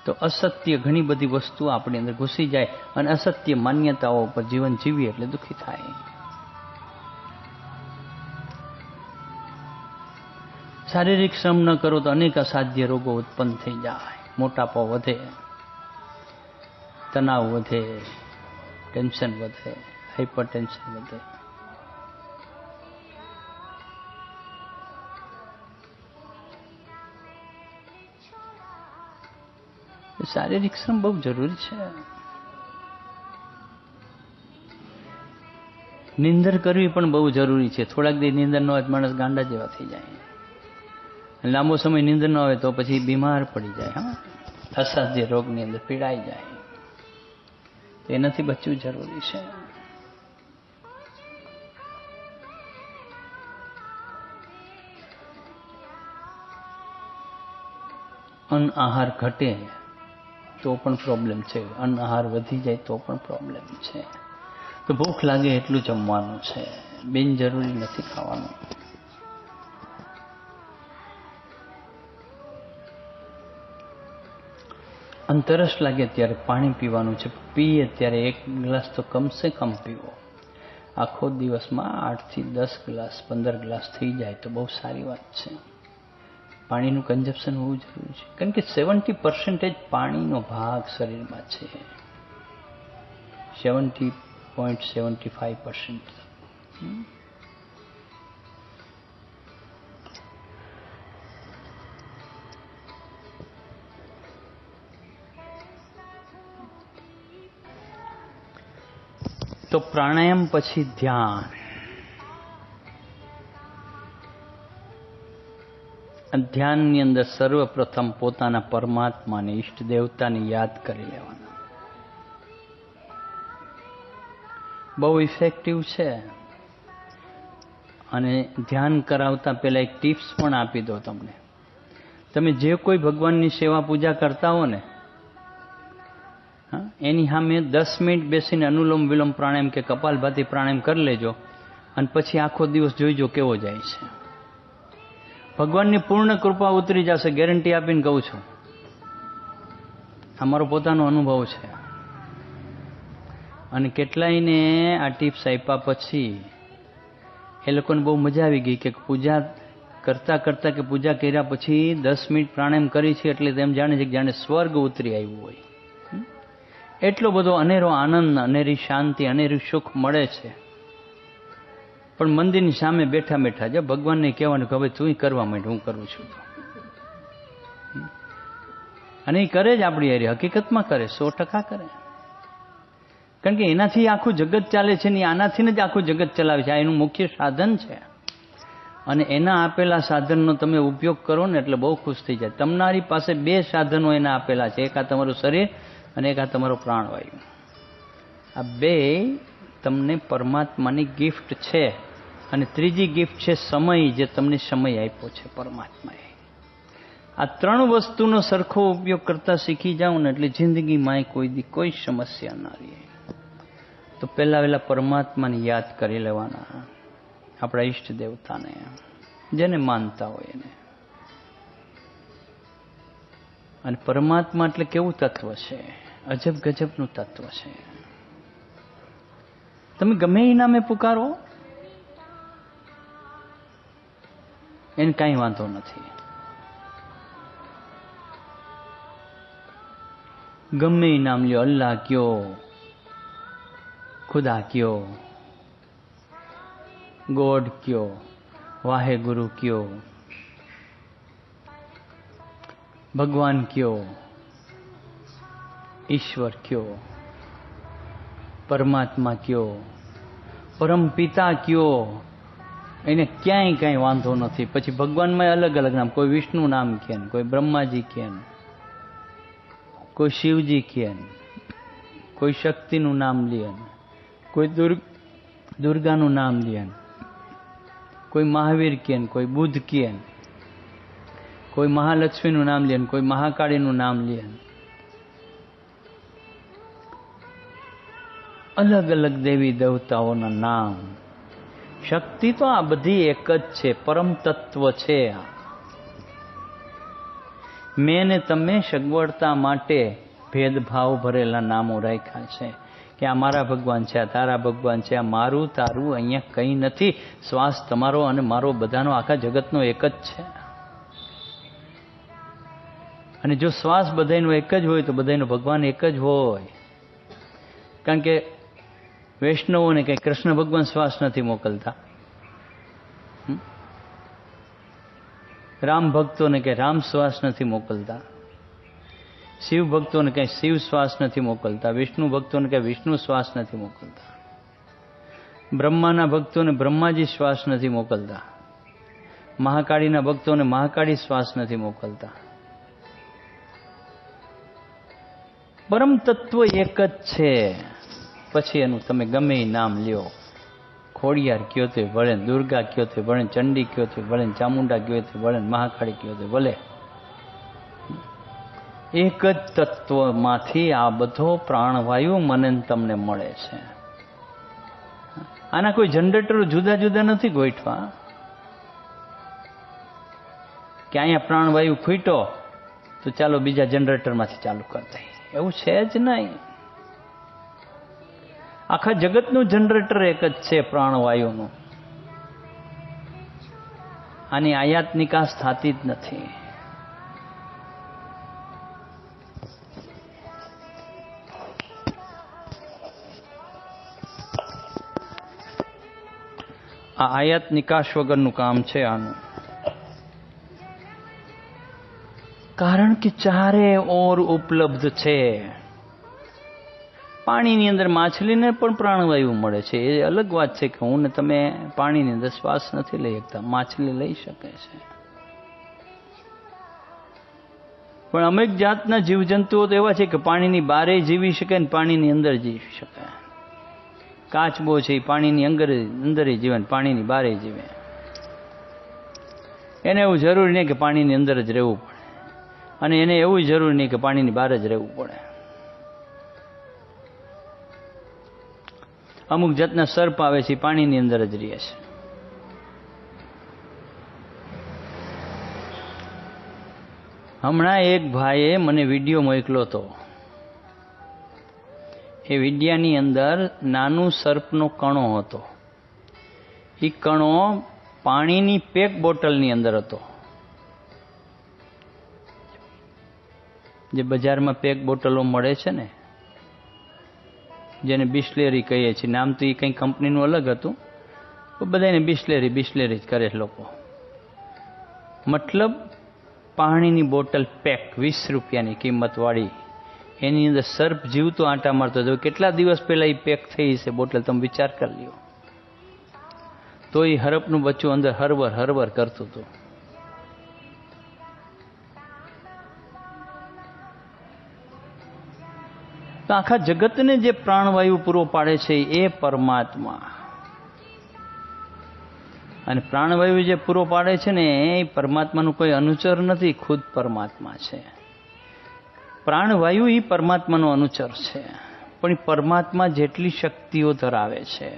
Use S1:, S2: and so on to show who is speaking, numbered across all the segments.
S1: તો અસત્ય ઘણી બધી વસ્તુ આપણી અંદર ઘૂસી જાય અને અસત્ય માન્યતાઓ પર જીવન જીવીએ એટલે દુઃખી થાય. શારીરિક શ્રમ ન કરો તો અનેક અસાધ્ય રોગો ઉત્પન્ન થઈ જાય. મોટાપો વધે, તણાવ વધે, ટેન્શન વધે, હાઈપર ટેન્શન વધે. શારીરિક શ્રમ બહુ જરૂરી છે. નિંદર કરવી પણ બહુ જરૂરી છે. થોડાક દી નિંદર ન હોય તો માણસ ગાંડા જેવા થઈ જાય. લાંબો સમય નિંદર ન આવે તો પછી બીમાર પડી જાય. હા, અસાધ્ય રોગની અંદર પીડાઈ જાય. એનાથી બચવું જરૂરી છે. અન્ન આહાર ઘટે તો પણ પ્રોબ્લેમ છે, અન્ન આહાર વધી જાય તો પણ પ્રોબ્લેમ છે. તો ભૂખ લાગે એટલું જમવાનું છે, બિનજરૂરી નથી ખાવાનું. અને તરસ લાગે ત્યારે પાણી પીવાનું છે. પીએ ત્યારે 1 ગ્લાસ તો કમસે કમ પીવો. આખો દિવસમાં 8 થી 10 ગ્લાસ 15 ગ્લાસ થઈ જાય તો બહુ સારી વાત છે. પાણીનું કન્ઝપ્શન હોવું જરૂરી છે, કારણ કે 70% પાણીનો ભાગ શરીરમાં છે. 70.75%. તો પ્રાણાયામ પછી ધ્યાન. ધ્યાનની અંદર સર્વપ્રથમ પોતાના પરમાત્માને, ઈષ્ટ દેવતાને યાદ કરી લેવાના. બહુ ઇફેક્ટિવ છે. અને ધ્યાન કરાવતા પહેલા એક ટિપ્સ પણ આપી દો તમને. તમે જે કોઈ ભગવાનની સેવા પૂજા કરતા હો ને, એની સામે 10 મિનિટ બેસીને અનુલોમ વિલોમ પ્રાણાયામ કે કપાલભાતિ પ્રાણાયામ કરી લેજો અને પછી આખો દિવસ જોઈજો કેવો જાય છે. ભગવાનની પૂર્ણ કૃપા ઉતરી જશે, ગેરંટી આપીને કહું છું. અમારો પોતાનો અનુભવ છે. અને કેટલાયને આ ટિપ્સ આપ્યા પછી એ લોકોને બહુ મજા આવી ગઈ કે પૂજા કરતા કરતા કે પૂજા કર્યા પછી 10 મિનિટ પ્રાણાયામ કરી છે એટલે તેમ જાણે છે કે જાણે સ્વર્ગ ઉતરી આવ્યું હોય. એટલો બધો અનેરો આનંદ, અનેરી શાંતિ, અનેરું સુખ મળે છે. પણ મંદિરની સામે બેઠા બેઠા જો ભગવાનને કહેવાનું કે હવે તું કરવા માંડ, હું કરું છું. અને એ કરે જ આપણી હારે, હકીકતમાં કરે, 100% કરે. કારણ કે એનાથી આખું જગત ચાલે છે ને, આનાથી જ આખું જગત ચલાવે છે. આ એનું મુખ્ય સાધન છે. અને એના આપેલા સાધનનો તમે ઉપયોગ કરો ને એટલે બહુ ખુશ થઈ જાય. તમારી પાસે 2 સાધનો એના આપેલા છે. એક આ તમારું શરીર અને એક આ તમારો પ્રાણવાયુ. આ 2 તમને પરમાત્માની ગિફ્ટ છે. અને ત્રીજી ગિફ્ટ છે સમય, જે તમને સમય આપ્યો છે પરમાત્માએ. આ 3 વસ્તુનો સરખો ઉપયોગ કરતા શીખી જાઓ ને એટલે જિંદગીમાં કોઈ સમસ્યા ના રહે. તો પહેલા પરમાત્માને યાદ કરી લેવાના, આપણા ઈષ્ટ દેવતાને, જેને માનતા હોય એને. અને પરમાત્મા એટલે કેવું તત્વ છે? અજબ ગજબનું તત્વ છે. તમે ગમે એ નામે પુકારો, એને કાંઈ વાંધો નથી. ગમે એ નામ લ્યો, અલ્લાહ કયો, ખુદા કયો, ગોડ કયો, વાહેગુરુ કયો, ભગવાન કયો, ઈશ્વર કયો, પરમાત્મા કયો, પરમ પિતા કયો, એને ક્યાંય કાંઈ વાંધો નથી. પછી ભગવાનમાં અલગ અલગ નામ, કોઈ વિષ્ણુ નામ કહે, કોઈ બ્રહ્માજી કહે, કોઈ શિવજી કહે, કોઈ શક્તિનું નામ લે, કોઈ દુર્ગાનું નામ લે, કોઈ મહાવીર કહે, કોઈ બુદ્ધ કહે, કોઈ મહાલક્ષ્મીનું નામ લે, કોઈ મહાકાળીનું નામ લે. અલગ અલગ દેવી દેવતાઓના નામ. શક્તિ તો આ બધી એક જ છે, પરમ તત્વ છે. મેં ને તમે સગવડતા માટે ભેદભાવ ભરેલા નામો રાખ્યા છે કે આ મારા ભગવાન છે, આ તારા ભગવાન છે, આ મારું તારું અહીંયા કંઈ નથી. શ્વાસ તમારો અને મારો બધાનો આખા જગતનો એક જ છે. અને જો શ્વાસ બધાનો એક જ હોય તો બધાનો ભગવાન એક જ હોય. કારણ કે વૈષ્ણવોને કંઈ કૃષ્ણ ભગવાન શ્વાસ નથી મોકલતા, રામ ભક્તોને કંઈ રામ શ્વાસ નથી મોકલતા, શિવ ભક્તોને કંઈ શિવ શ્વાસ નથી મોકલતા, વિષ્ણુ ભક્તોને કંઈ વિષ્ણુ શ્વાસ નથી મોકલતા, બ્રહ્માના ભક્તોને બ્રહ્માજી શ્વાસ નથી મોકલતા, મહાકાળીના ભક્તોને મહાકાળી શ્વાસ નથી મોકલતા. પરમ તત્વ એક જ છે. પછી એનું તમે ગમે એ નામ લ્યો, ખોડિયાર કયો તો ભલે, દુર્ગા કયો તો ભલે, ચંડી કયો તો ભલે, ચામુંડા કયો તો ભલે, મહાકાળી કયો તો ભલે. એક જ તત્વમાંથી આ બધો પ્રાણવાયુ મને તમને મળે છે. આના કોઈ જનરેટરો જુદા જુદા નથી ગોઠવા કે અહીંયા પ્રાણવાયુ ખૂટ્યો તો ચાલો બીજા જનરેટરમાંથી ચાલુ કરી દઈએ, એવું છે જ નહીં. આખા જગતનું જનરેટર એક જ છે પ્રાણવાયુનું. આની આયાત નિકાસ થતી જ નથી. આ આયાત નિકાસ વગરનું કામ છે આનું. કારણ કે ચારે ઓર ઉપલબ્ધ છે. પાણીની અંદર માછલીને પણ પ્રાણવાયુ મળે છે, એ અલગ વાત છે કે હું ને તમે પાણીની અંદર શ્વાસ નથી લઈ શકતા, માછલી લઈ શકે છે. પણ અનેક જાતના જીવજંતુઓ તો એવા છે કે પાણીની બારે જીવી શકે ને પાણીની અંદર જીવી શકે. કાચબો છે એ પાણીની અંદર જીવે ને પાણીની બારે જીવે. એને એવું જરૂરી નહીં કે પાણીની અંદર જ રહેવું પડે, અને એને એવું જરૂરી નહીં કે પાણીની બહાર જ રહેવું પડે. અમુક જાતના સર્પ આવે છે પાણીની અંદર જ રહે છે. હમણાં એક ભાઈએ મને વિડીયો મોકલ્યો હતો. એ વિડીયાની અંદર નાનું સર્પનો કણો હતો. એ કણો પાણીની પેક બોટલની અંદર હતો. જે બજારમાં પેક બોટલો મળે છે ને, જેને બિસ્લેરી કહીએ છીએ, નામ તો એ કંઈ કંપનીનું અલગ હતું, બધાને બિસ્લેરી જ કરે લોકો. મતલબ પાણીની બોટલ પેક 20 રૂપિયાની કિંમતવાળી, એની અંદર સર્પ જીવતો આંટા મારતો હતો. કેટલા દિવસ પહેલા એ પેક થઈ છે બોટલ, તમે વિચાર કરી લ્યો. તો એ હરપનું બચ્ચું અંદર હરવર કરતું હતું. તો આખા જગતને જે પ્રાણવાયુ પૂરો પાડે છે એ પરમાત્મા. અને પ્રાણવાયુ જે પૂરો પાડે છે ને એ પરમાત્માનું કોઈ અનુચર નથી, ખુદ પરમાત્મા છે. પ્રાણવાયુ એ પરમાત્માનો અનુચર છે, પણ પરમાત્મા જેટલી શક્તિઓ ધરાવે છે.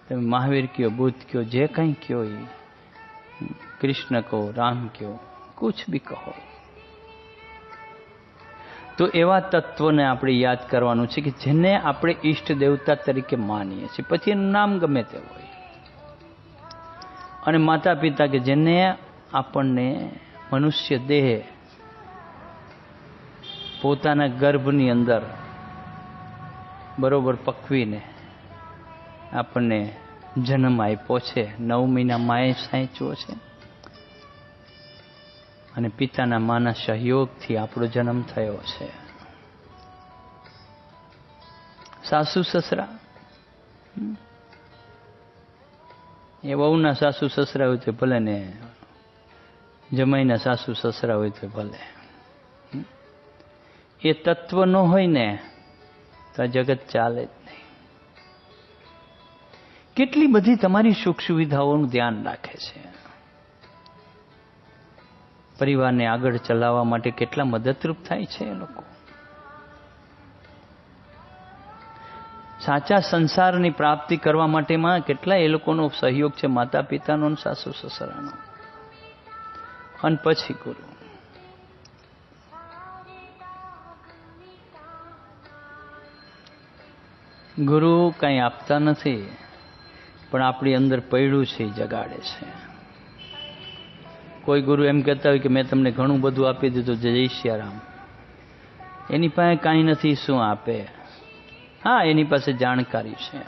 S1: તમે મહાવીર કયો, બુદ્ધ કયો, જે કંઈ કયો, કૃષ્ણ કહો, રામ કહો, કુછ ભી કહો, તો એવા તત્વને આપણે યાદ કરવાનું છે કે જેને આપણે ઈષ્ટ દેવતા તરીકે માનીએ છીએ. પછી એનું નામ ગમે તે હોય. અને માતા પિતા કે જેને આપણને મનુષ્ય દેહ પોતાના ગર્ભની અંદર બરોબર પકવીને આપણને જન્મ આપ્યો છે. 9 મહિના માએ સાચવ્યો છે, અને પિતાના માના સહયોગથી આપણો જન્મ થયો છે. સાસુ સસરા, એ વહુના સાસુ સસરા હોય તો ભલે ને જમાઈના સાસુ સસરા હોય તો ભલે. એ તત્વ ન હોય ને તો આ જગત ચાલે જ નહીં. કેટલી બધી તમારી સુખ સુવિધાઓનું ધ્યાન રાખે છે. પરિવારને આગળ ચલાવવા માટે કેટલા મદદરૂપ થાય છે એ લોકો. સાચા સંસારની પ્રાપ્તિ કરવા માટેમાં કેટલા એ લોકોનો સહયોગ છે, માતા પિતાનો અને સાસુ સસરાનો, અને પછી ગુરુ. ગુરુ કંઈ આપતા નથી, પણ આપણી અંદર પડ્યું છે એ જગાડે છે. કોઈ ગુરુ એમ કહેતા હોય કે મેં તમને ઘણું બધું આપી દીધું, જય સિયારામ. એની પાસે કાંઈ નથી, શું આપે? હા, એની પાસે જાણકારી છે,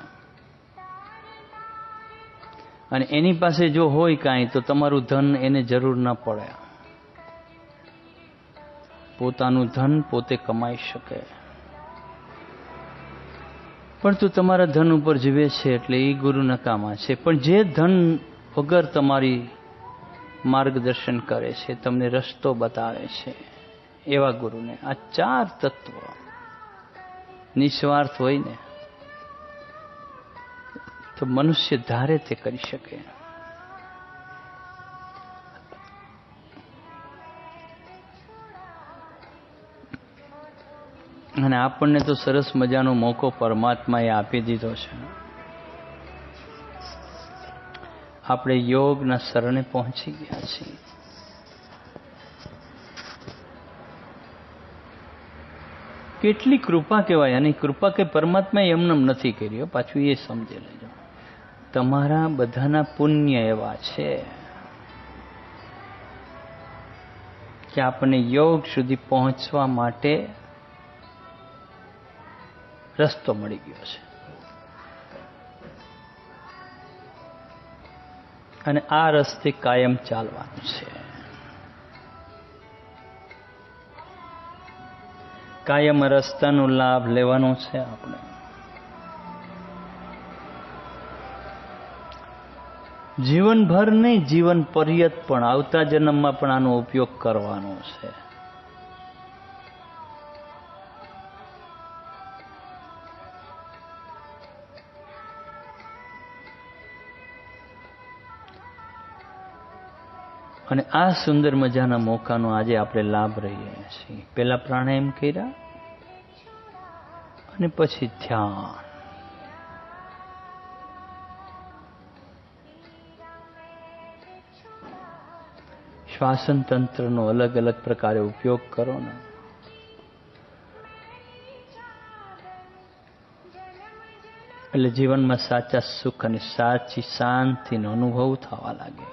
S1: અને એની પાસે જો હોય કાંઈ તો તમારું ધન એને જરૂર ન પડે. પોતાનું ધન પોતે કમાઈ શકે. પણ તું તમારા ધન ઉપર જીવે છે એટલે એ ગુરુ નકામા છે. પણ જે ધન વગર તમારી માર્ગદર્શન કરે છે, તમને રસ્તો બતાવે છે, એવા ગુરુને આ 4 તત્વ નિસ્વાર્થ હોય ને તો મનુષ્ય ધારે તે કરી શકે. અને આપણને તો સરસ મજાનો મોકો પરમાત્માએ આપી દીધો છે. આપણે યોગના શરણે પહોંચી ગયા છીએ. કેટલી કૃપા કહેવાય. અને કૃપા કે પરમાત્માએ એમને નથી કરી, પાછું એ સમજી લેજો. તમારા બધાના પુણ્ય એવા છે કે આપણને યોગ સુધી પહોંચવા માટે રસ્તો મળી ગયો છે. અને આ રસ્તે કાયમ ચાલવાનું છે. કાયમ રસ્તાનો લાભ લેવાનો છે આપણે. જીવનભર નહીં, જીવન પર્યત પણ, આવતા જન્મમાં પણ આનો ઉપયોગ કરવાનો છે. અને આ સુંદર મજાના મોકાનો આજે આપણે લાભ લઈએ છીએ. પહેલા પ્રાણાયામ કર્યા અને પછી ધ્યાન. શ્વાસન તંત્રનો અલગ અલગ પ્રકારે ઉપયોગ કરો ને એટલે જીવનમાં સાચા સુખ અને સાચી શાંતિનો અનુભવ થવા લાગે.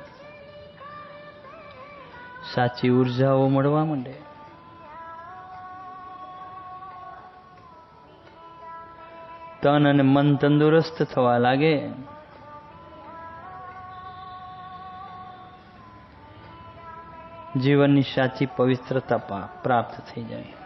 S1: સાચી ઉર્જાઓ મળવા માંડે. તન અને મન તંદુરસ્ત થવા લાગે. જીવનની સાચી પવિત્રતા પ્રાપ્ત થઈ જાય.